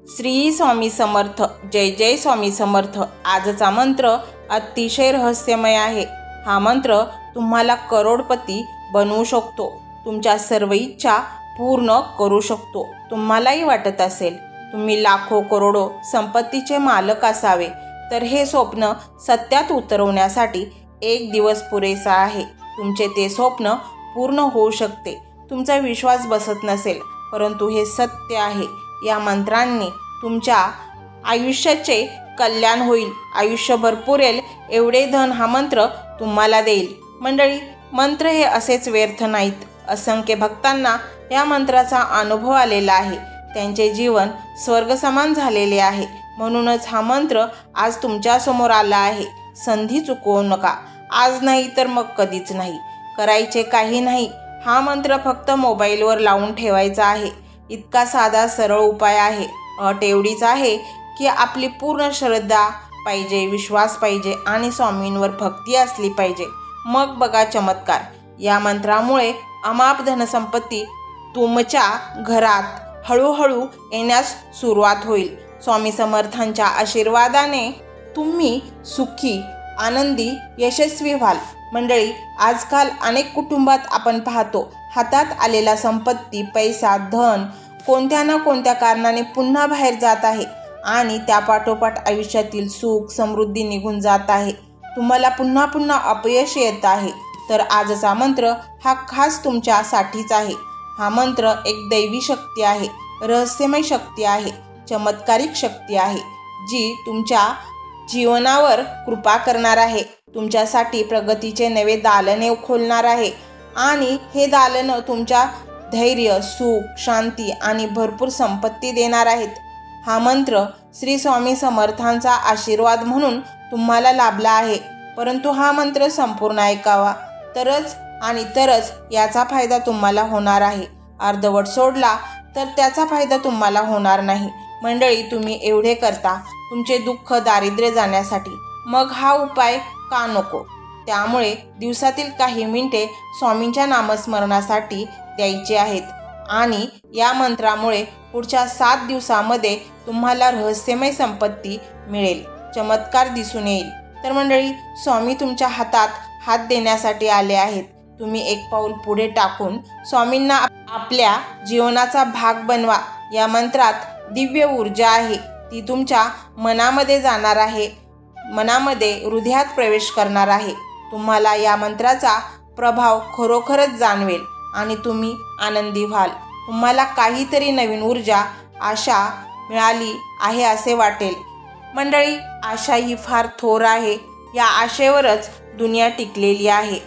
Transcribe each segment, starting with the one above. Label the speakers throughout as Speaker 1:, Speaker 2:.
Speaker 1: श्री स्वामी समर्थ. जय जय स्वामी समर्थ. आजचा मंत्र अतिशय रहस्यमय आहे. हा मंत्र तुम्हाला करोडपती बनवू शकतो. तुमच्या सर्व इच्छा पूर्ण करू शकतो. तुम्हालाही वाटत असेल तुम्ही लाखो करोडो संपत्तीचे मालक असावे, तर हे स्वप्न सत्यात उतरवण्यासाठी एक दिवस पुरेसा आहे. तुमचे ते स्वप्न पूर्ण होऊ शकते. तुमचा विश्वास बसत नसेल, परंतु हे सत्य आहे. या मंत्रांनी तुमच्या आयुष्याचे कल्याण होईल. आयुष्य भरपूर येईल एवढे धन हा मंत्र तुम्हाला देईल. मंडळी, मंत्र हे असेच व्यर्थ नाहीत. असंख्य भक्तांना या मंत्राचा अनुभव आलेला आहे. त्यांचे जीवन स्वर्गसमान झालेले आहे. म्हणूनच हा मंत्र आज तुमच्यासमोर आला आहे. संधी चुकवू नका. आज नाही तर मग कधीच नाही. करायचे काही नाही. हा मंत्र फक्त मोबाईलवर लावून ठेवायचा आहे. इतका साधा सरळ उपाय आहे. अट एवढीच आहे की आपली पूर्ण श्रद्धा पाहिजे, विश्वास पाहिजे आणि स्वामींवर भक्ती असली पाहिजे. मग बघा चमत्कार. या मंत्रामुळे अमाप धनसंपत्ती तुमच्या घरात हळूहळू येण्यास सुरुवात होईल. स्वामी समर्थांच्या आशीर्वादाने तुम्ही सुखी, आनंदी, यशस्वी व्हाल. मंडळी, आजकाल अनेक कुटुंबात आपण पाहतो हातात आलेला संपत्ती, पैसा, धन कोणत्या ना कोणत्या कारणाने पुन्हा बाहेर जात आहे आणि त्यापाठोपाठ आयुष्यातील सुख, समृद्धी निघून जात आहे. तुम्हाला पुन्हा पुन्हा अपयश येत आहे. तर आजचा मंत्र हा खास तुमच्यासाठीच आहे. हा मंत्र एक दैवी शक्ती आहे, रहस्यमय शक्ती आहे, चमत्कारिक शक्ती आहे, जी तुमच्या जीवनावर कृपा करणार आहे. तुमच्यासाठी प्रगतीचे नवे दालने खोलणार आहे आणि हे दालन तुमच्या धैर्य, सुख, शांती आणि भरपूर संपत्ती देणार आहेत. हा मंत्र श्री स्वामी समर्थांचा आशीर्वाद म्हणून तुम्हाला लाभला आहे. परंतु हा मंत्र संपूर्ण ऐकावा, तरच याचा फायदा तुम्हाला होणार आहे. अर्धवट सोडला तर त्याचा फायदा तुम्हाला होणार नाही. मंडळी, तुम्ही एवढे करता तुमचे दुःख, दारिद्र्य जाण्यासाठी. मग हा उपाय का नको? त्यामुळे दिवसातील काही मिनिटे स्वामींच्या नामस्मरणासाठी द्यायचे आहेत आणि या मंत्रामुळे पुढच्या 7 दिवसामध्ये तुम्हाला रहस्यमय संपत्ती मिळेल, चमत्कार दिसून येईल. तर मंडळी, स्वामी तुमच्या हातात हात देण्यासाठी आले आहेत. तुम्ही एक पाऊल पुढे टाकून स्वामींना आपल्या जीवनाचा भाग बनवा. या मंत्रात दिव्य ऊर्जा आहे. ती तुमच्या मनामध्ये जाणार आहे, मनामध्ये, हृदयात प्रवेश करणार आहे. तुम्हाला या मंत्राचा प्रभाव खरोखरच जाणवेल आणि तुम्ही आनंदी व्हाल. तुम्हाला काहीतरी नवीन ऊर्जा, आशा मिळाली आहे असे वाटेल. मंडळी, आशा ही फार थोर आहे. या आशेवरच दुनिया टिकलेली आहे.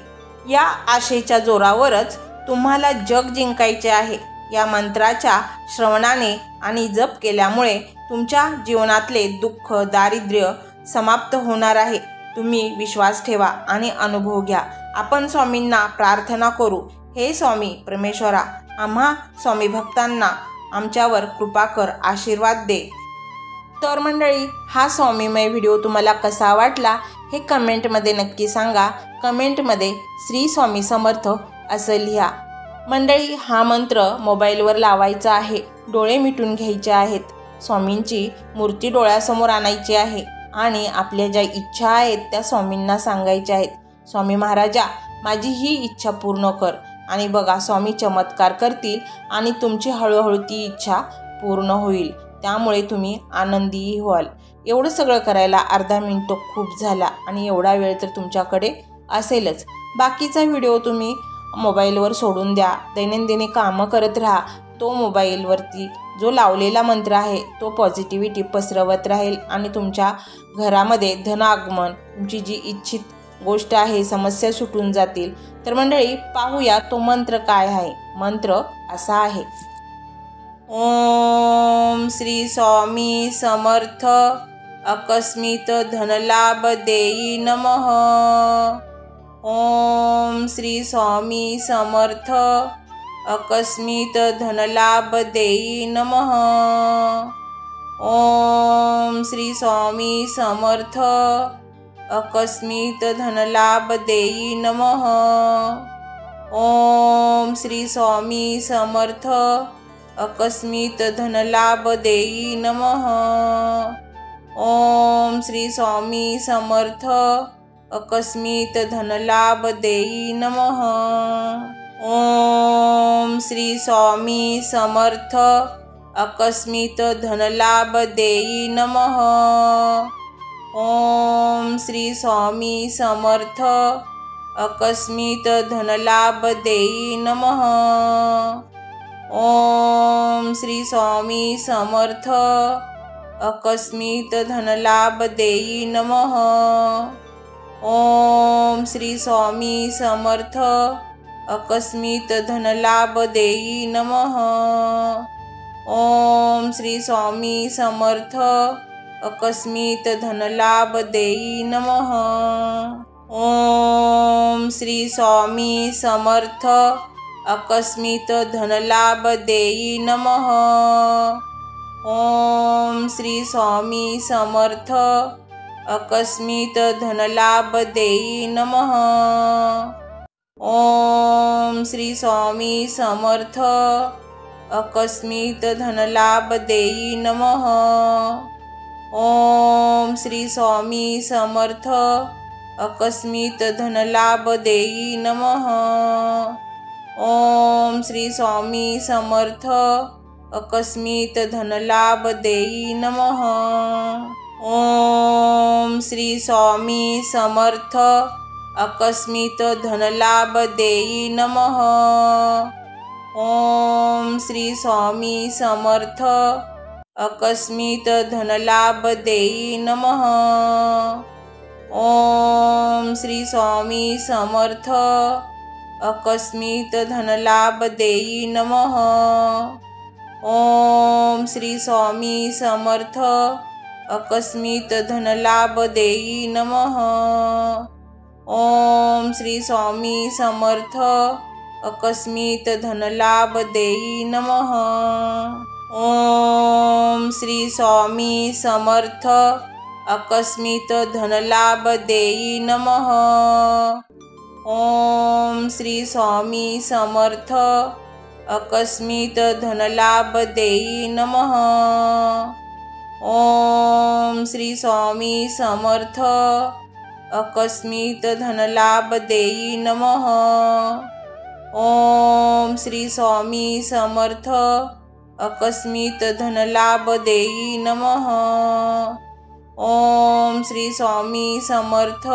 Speaker 1: या आशेच्या जोरावरच तुम्हाला जग जिंकायचे आहे. या मंत्राच्या श्रवणाने आणि जप केल्यामुळे तुमच्या जीवनातले दुःख, दारिद्र्य समाप्त होणार आहे. तुम्ही विश्वास ठेवा आणि अनुभव घ्या. आपण स्वामींना प्रार्थना करू. हे स्वामी परमेश्वरा, आम्हा स्वामी भक्तांना आमच्यावर कृपा कर, आशीर्वाद दे. तर मंडळी, हा स्वामीमय व्हिडिओ तुम्हाला कसा वाटला हे कमेंटमध्ये नक्की सांगा. कमेंटमध्ये श्री स्वामी समर्थ असं लिहा. मंडळी, हा मंत्र मोबाईलवर लावायचा आहे. डोळे मिटून घ्यायचे आहेत. स्वामींची मूर्ती डोळ्यासमोर आणायची आहे आणि आपल्या ज्या इच्छा आहेत त्या स्वामींना सांगायच्या आहेत. स्वामी महाराजा, माझी ही इच्छा पूर्ण कर. आणि बघा, स्वामी चमत्कार करतील आणि तुमची हळूहळू ती इच्छा पूर्ण होईल. त्यामुळे तुम्ही आनंदीही व्हाल. एवढं सगळं करायला अर्धा मिनिट खूप झाला आणि एवढा वेळ तर तुमच्याकडे असेलच. बाकीचा व्हिडिओ तुम्ही मोबाईलवर सोडून द्या. दैनंदिन कामं करत राहा. तो मोबाईलवरती जो लावलेला मंत्र आहे तो पॉझिटिव्हिटी पसरवत राहील आणि तुमच्या घरामध्ये धनागमन, तुमची जी इच्छित गोष्ट आहे, समस्या सुटून जातील. तर मंडळी, पाहूया तो मंत्र काय आहे. मंत्र असा आहे. ओम श्री स्वामी समर्थ अकस्मित धनलाभ देई नमः. ओम श्री स्वामी समर्थ अकस्मित धनलाभ देई नमः. ओम श्री स्वामी समर्थ अकस्मित धनलाभ देई नमः. ओम श्री स्वामी समर्थ अकस्मित धनलाभ देई नमः। ओम श्री स्वामी समर्थ अकस्मित धनलाभ देई नमः। ओम श्री स्वामी समर्थ अकस्मित धनलाभ देई नमः। ओम श्री स्वामी समर्थ अकस्मित धनलाभ देई नमः। ओम श्री स्वामी समर्थ अकस्मित धनलाभ देई नमः। ओम श्री स्वामी समर्थ अकस्मित धनलाभ देई नमः। ओम श्री स्वामी समर्थ अकस्मित धनलाभ देई नमः। ओम श्री स्वामी समर्थ अकस्मित धनलाभ देई नमः। ओम श्री स्वामी समर्थ अकस्मित धनलाभ देई नमः। ओम श्री स्वामी समर्थ अकस्मित धनलाभ देई नमः। ओम श्री स्वामी समर्थ अकस्मित धनलाभ देई नमः। ओम श्री स्वामी समर्थ अकस्मित धनलाभ देई नमः। ओम श्री स्वामी समर्थ अकस्मित धनलाभ देई नमः। ओम श्री स्वामी समर्थ अकस्मित धनलाभ देई नमः। ओम श्री स्वामी समर्थ अकस्मित धनलाभ देई नमः। ओम श्री स्वामी समर्थ अकस्मित धनलाभ देई नमः। ओम श्री स्वामी समर्थ अकस्मित धनलाभ देई नमः। ओम श्री स्वामी समर्थ अकस्मित धनलाभ देई नमः। ओम श्री स्वामी समर्थ अकस्मित धनलाभ देई नमः। ओम श्री स्वामी समर्थ अकस्मित धनलाभ देई नमः। ओम श्री स्वामी समर्थ अकस्मित धनलाभ देई नमः। ओम श्री स्वामी समर्थ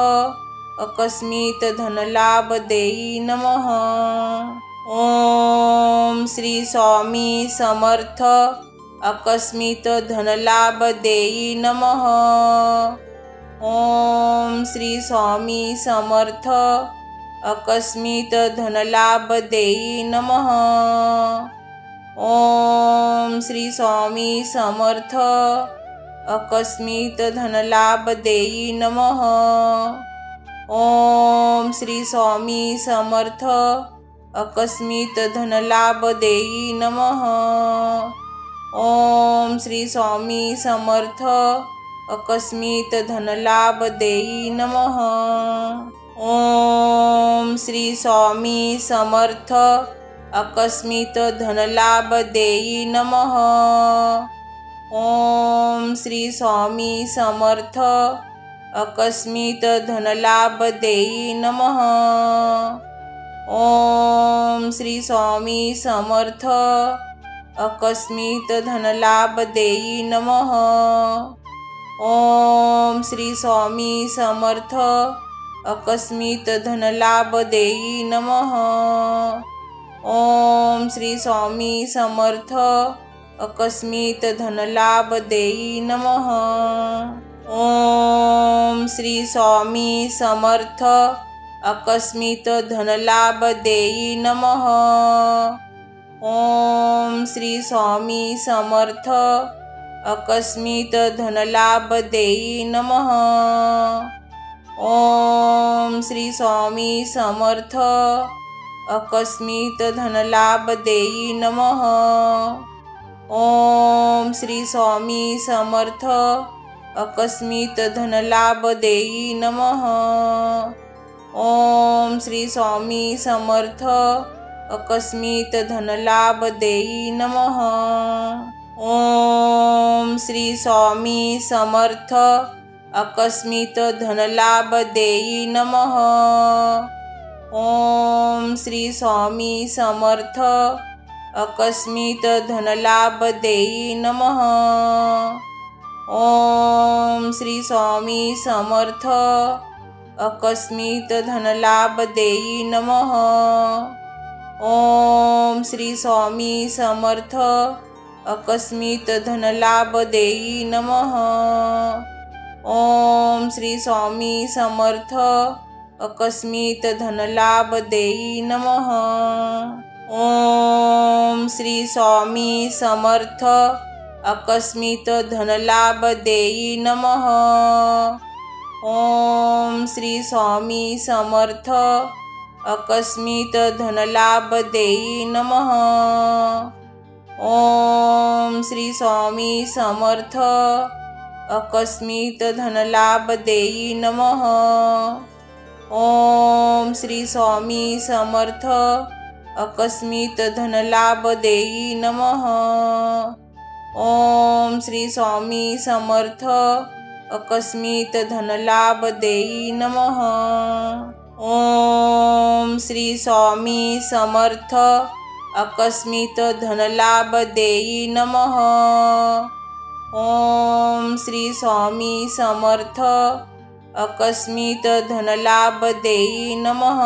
Speaker 1: अकस्मित धनलाभ देई नमः। ओम श्री स्वामी समर्थ अकस्मित धनलाभ देई नमः। ओम श्री स्वामी समर्थ अकस्मित धनलाभ देई नमः। ओम श्री स्वामी समर्थ अकस्मित धनलाभ देई नमः। ओम श्री स्वामी समर्थ अकस्मित धनलाभ देई नमः। ओम श्री स्वामी समर्थ अकस्मित धनलाभ देई नमः। ओम श्री स्वामी समर्थ अकस्मित धनलाभ देई नमः। ओम श्री स्वामी समर्थ अकस्मित धनलाभ देई नमः। ओम श्री स्वामी समर्थ अकस्मित धनलाभ देई नमः। ओम श्री स्वामी समर्थ अकस्मित धनलाभ देई नमः। ओम श्री स्वामी समर्थ अकस्मित धनलाभ देई नमः। ओम श्री स्वामी समर्थ अकस्मित धनलाभ देई नमः। ओम श्री स्वामी समर्थ अकस्मित धनलाभ देई नमः। ओम श्री स्वामी समर्थ अकस्मित धनलाभ देई नमः। ओम श्री स्वामी समर्थ अकस्मित धनलाभ देई नमः। ओम श्री स्वामी समर्थ अकस्मित धनलाभ देई नमः। ओम श्री स्वामी समर्थ अकस्मित धनलाभ देई नमः। ओम श्री स्वामी समर्थ अकस्मित धनलाभ देई नमः। ओम श्री स्वामी समर्थ अकस्मित धनलाभ देई नमः। ओम श्री स्वामी समर्थ अकस्मित धनलाभ देई नमः। ओम श्री स्वामी समर्थ अकस्मित धनलाभ देई नमः। ओम श्री स्वामी समर्थ अकस्मित धनलाभ देई नमः। ओम श्री स्वामी समर्थ अकस्मित धनलाभ देई नमः। ओम श्री स्वामी समर्थ अकस्मित धनलाभ देई नमः। ओम श्री स्वामी समर्थ अकस्मित धनलाभ देई नमः। ओम श्री स्वामी समर्थ अकस्मित धनलाभ देई नमः। ओम श्री स्वामी समर्थ अकस्मित धनलाभ देई नमः। ओम श्री स्वामी समर्थ अकस्मित धनलाभ देई नमः।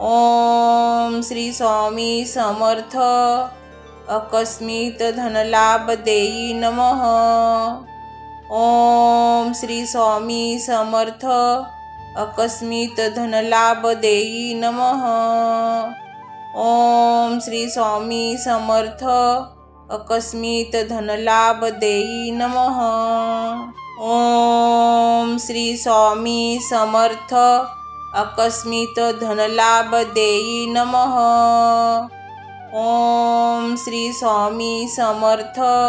Speaker 1: ओम श्री स्वामी समर्थ अकस्मित धनलाभ देई नमः। ओम श्री स्वामी समर्थ अकस्मित धनलाभ देई नमः। ओम श्री स्वामी समर्थ अकस्मित धनलाभ देई नमः। ओम श्री स्वामी समर्थ अकस्मित धनलाभ देई नमः। ओम श्री स्वामी समर्थ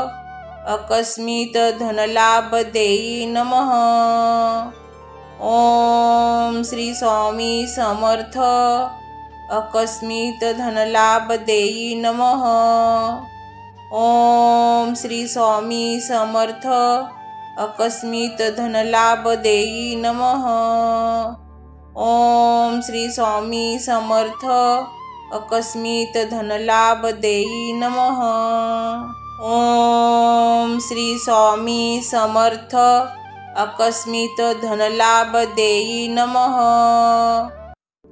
Speaker 1: अकस्मित धनलाभ देई नमः। ओम श्री स्वामी समर्थ अकस्मित धनलाभ देई नमः। ओम श्री स्वामी समर्थ अकस्मित धनलाभ देई नमः। ओम श्री स्वामी समर्थ अकस्मित धनलाभ देई नमः। ओम श्री स्वामी समर्थ अकस्मित धनलाभ देई नमः।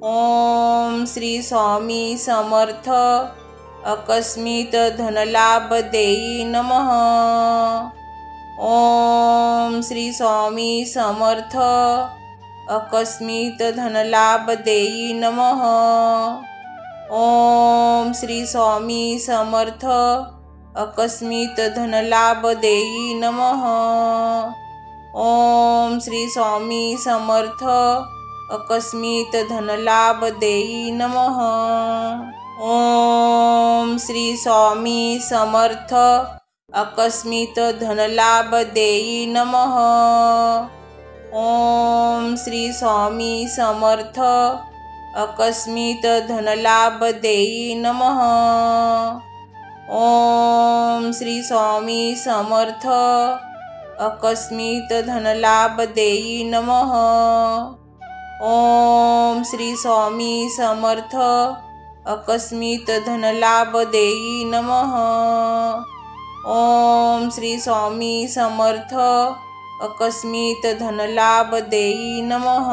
Speaker 1: ओम श्री स्वामी समर्थ अकस्मित धनलाभ देई नमः। ओम श्री स्वामी समर्थ अकस्मित धनलाभ देई नमः। ओम श्री स्वामी समर्थ अकस्मित धनलाभ देई नमः। ओम श्री स्वामी समर्थ अकस्मित धनलाभ देई नमः। ओम श्री स्वामी समर्थ अकस्मित धनलाभ देई नमः। ओम श्री स्वामी समर्थ अकस्मित धनलाभ देई नमः। ओम श्री स्वामी समर्थ अकस्मित धनलाभ देई नमः। ओम श्री स्वामी समर्थ अकस्मित धनलाभ देई नमः। ओम श्री स्वामी समर्थ अकस्मित धनलाभ देई नमः।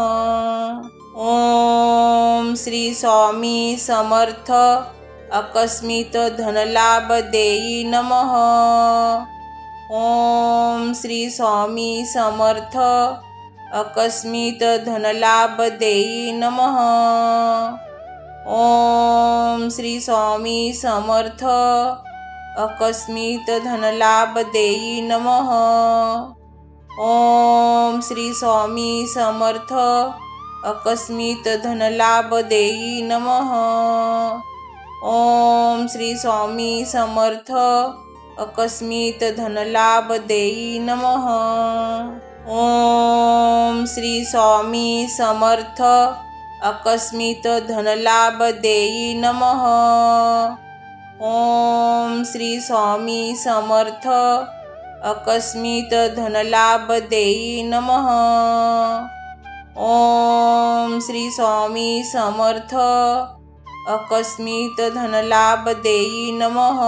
Speaker 1: ओम श्री स्वामी समर्थ अकस्मित धनलाभ देई नमः। ओम श्री स्वामी समर्थ अकस्मित धनलाभ देई नमः। ओम श्री स्वामी समर्थ अकस्मित धनलाभ देई नमः। ओम श्री स्वामी समर्थ अकस्मित धनलाभ देई नमः। ओम श्री स्वामी समर्थ अकस्मित धनलाभ देई नमः। ओम श्री स्वामी समर्थ अकस्मित धनलाभ देई नमः। ओम श्री स्वामी समर्थ अकस्मित धनलाभ देई नमः। ओम श्री स्वामी समर्थ अकस्मित धनलाभ देई नमः।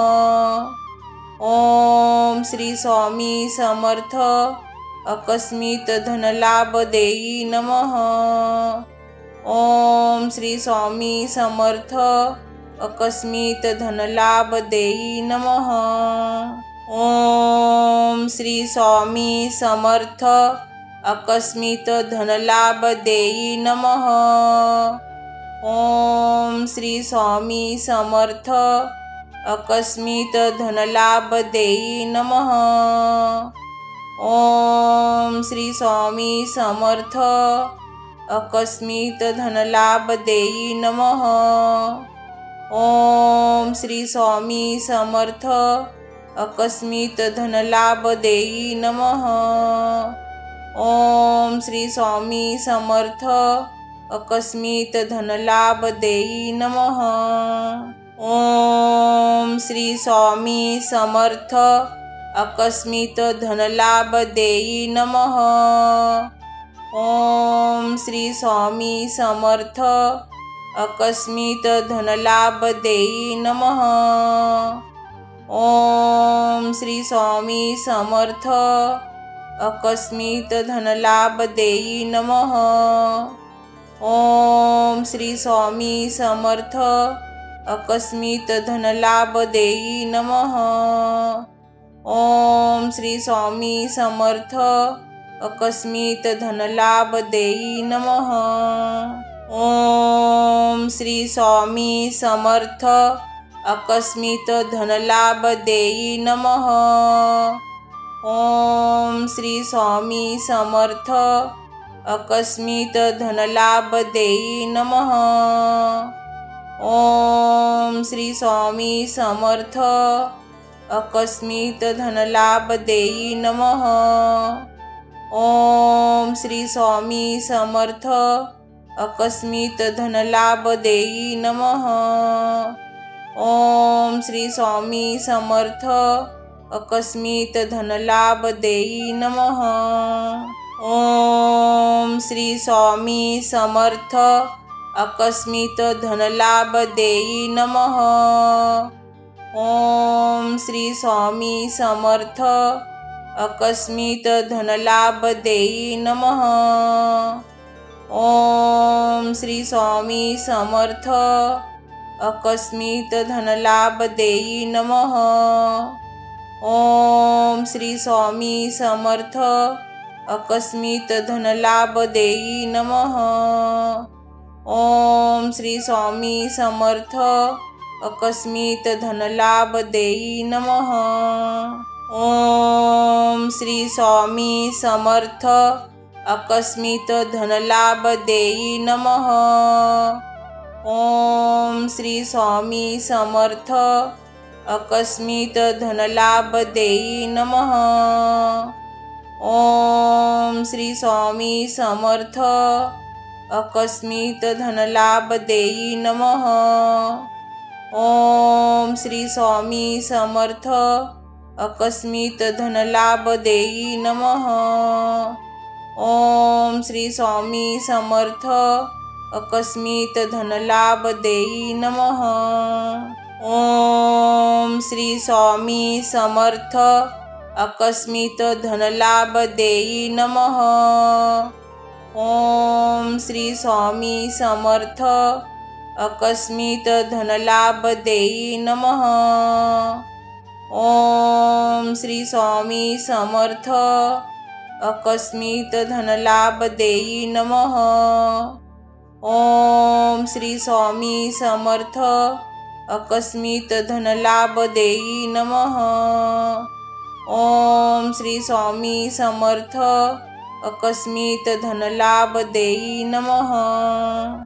Speaker 1: ओम श्री स्वामी समर्थ अकस्मित धनलाभ देई नमः। ओम श्री स्वामी समर्थ अकस्मित धनलाभ देई नमः। ओम श्री स्वामी समर्थ अकस्मित धनलाभ देई नमः। ओम श्री स्वामी समर्थ अकस्मित धनलाभ देई नमः। ओम श्री स्वामी समर्थ अकस्मित धनलाभ देई नमः। ओम श्री स्वामी समर्थ अकस्मित धनलाभ देई नमः। ओम श्री स्वामी समर्थ अकस्मित धनलाभ देई नमः। ओम श्री स्वामी समर्थ अकस्मित धनलाभ देई नमः। ओम श्री स्वामी समर्थ अकस्मित धनलाभ देई नमः। ओम श्री स्वामी समर्थ अकस्मित धनलाभ देई नमः। ओम श्री स्वामी समर्थ अकस्मित धनलाभ देई नमः। ओम श्री स्वामी समर्थ अकस्मित धनलाभ देई नमः। ओम श्री स्वामी समर्थ अकस्मित धनलाभ देई नमः। ओम श्री स्वामी समर्थ अकस्मित धनलाभ देई नमः। ओम श्री स्वामी समर्थ अकस्मित धनलाभ देई नमः। ओम श्री स्वामी समर्थ अकस्मित धनलाभ देई नमः। ओम श्री स्वामी समर्थ अकस्मित धनलाभ देई नमः। ओम श्री स्वामी समर्थ अकस्मित धनलाभ देई नमः। ओम श्री स्वामी समर्थ अकस्मित धनलाभ देई नमः। ओम श्री स्वामी समर्थ अकस्मित धनलाभ देई नमः। ओम श्री स्वामी समर्थ अकस्मित धनलाभ देई नमः। ओम श्री स्वामी समर्थ अकस्मित धनलाभ देई नमः। ओम श्री स्वामी समर्थ अकस्मित धनलाभ देई नमः। ओम श्री स्वामी समर्थ अकस्मित धनलाभ देई नमः। ओम श्री स्वामी समर्थ अकस्मित धनलाभ देई नमः। ओम श्री स्वामी समर्थ अकस्मित धनलाभ देई नमः। ओम श्री स्वामी समर्थ अकस्मित धनलाभ देई नमः। ओम श्री स्वामी समर्थ अकस्मित धनलाभ देई नमः। ओम श्री स्वामी समर्थ अकस्मित धनलाभ देई नमः। ओम श्री स्वामी समर्थ अकस्मित धनलाभ देई नमः। ओम श्री स्वामी समर्थ अकस्मित धनलाभ देई नमः। ओम श्री स्वामी समर्थ अकस्मित धनलाभ देई नमः।